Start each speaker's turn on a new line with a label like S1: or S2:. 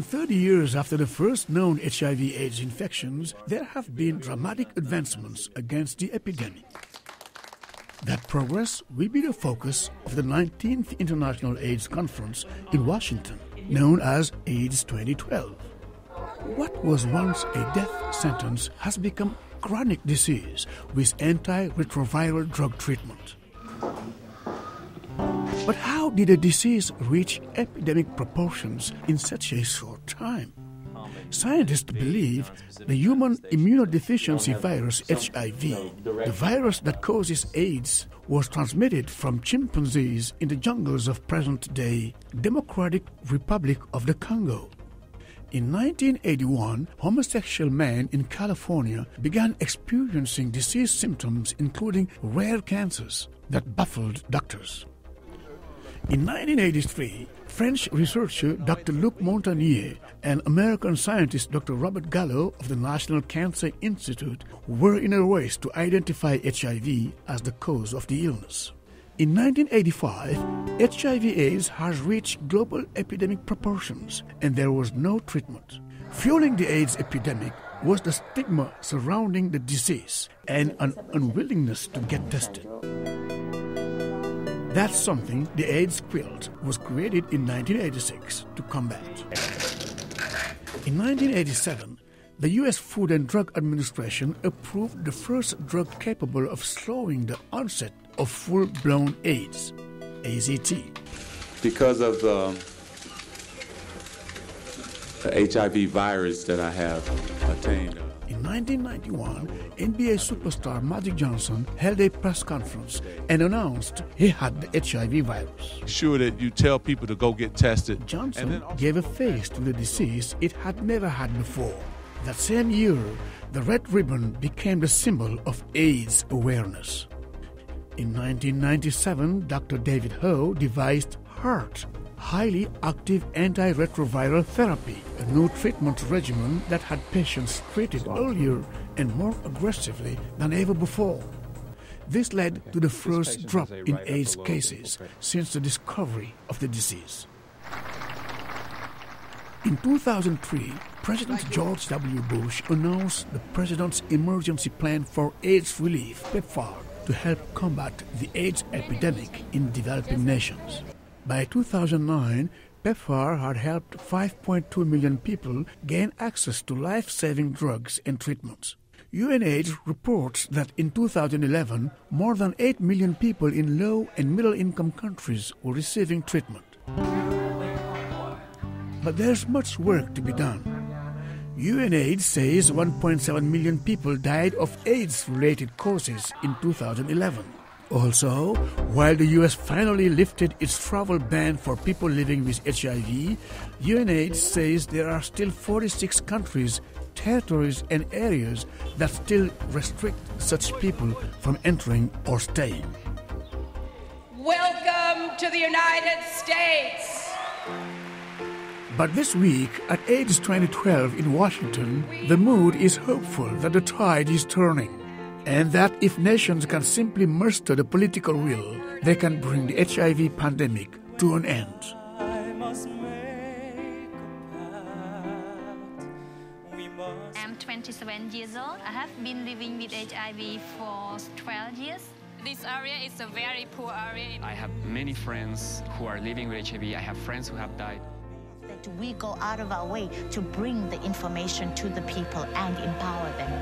S1: Some 30 years after the first known HIV/AIDS infections, there have been dramatic advancements against the epidemic. That progress will be the focus of the 19th International AIDS Conference in Washington, known as AIDS 2012. What was once a death sentence has become chronic disease with antiretroviral drug treatment. But how did a disease reach epidemic proportions in such a short time? Scientists believe the human immunodeficiency virus HIV, the virus that causes AIDS, was transmitted from chimpanzees in the jungles of present-day Democratic Republic of the Congo. In 1981, homosexual men in California began experiencing disease symptoms including rare cancers that baffled doctors. In 1983, French researcher Dr. Luc Montagnier and American scientist Dr. Robert Gallo of the National Cancer Institute were in a race to identify HIV as the cause of the illness. In 1985, HIV/AIDS has reached global epidemic proportions and there was no treatment. Fueling the AIDS epidemic was the stigma surrounding the disease and an unwillingness to get tested. That's something the AIDS quilt was created in 1986 to combat. In 1987, the U.S. Food and Drug Administration approved the first drug capable of slowing the onset of full-blown AIDS, AZT.
S2: Because of the HIV virus that I have attained.
S1: In 1991, NBA superstar Magic Johnson held a press conference and announced he had the HIV virus.
S3: Sure that you tell people to go get tested.
S1: Johnson gave a face to the disease it had never had before. That same year, the red ribbon became the symbol of AIDS awareness. In 1997, Dr. David Ho devised HAART, highly active antiretroviral therapy, a new treatment regimen that had patients treated earlier and more aggressively than ever before. This led to the first drop in AIDS cases since the discovery of the disease. In 2003, President George W. Bush announced the President's Emergency Plan for AIDS Relief, PEPFAR, to help combat the AIDS epidemic in developing nations. By 2009, PEPFAR had helped 5.2 million people gain access to life-saving drugs and treatments. UNAIDS reports that in 2011, more than 8 million people in low- and middle-income countries were receiving treatment. But there's much work to be done. UNAIDS says 1.7 million people died of AIDS-related causes in 2011. Also, while the U.S. finally lifted its travel ban for people living with HIV, UNAIDS says there are still 46 countries, territories, and areas that still restrict such people from entering or staying.
S4: Welcome to the United States.
S1: But this week at AIDS 2012 in Washington, the mood is hopeful that the tide is turning, and that if nations can simply muster the political will, they can bring the HIV pandemic to an end.
S5: I'm 27 years old. I have been living with HIV for 12 years.
S6: This area is a very poor area.
S7: I have many friends who are living with HIV. I have friends who have died.
S8: That we go out of our way to bring the information to the people and empower them.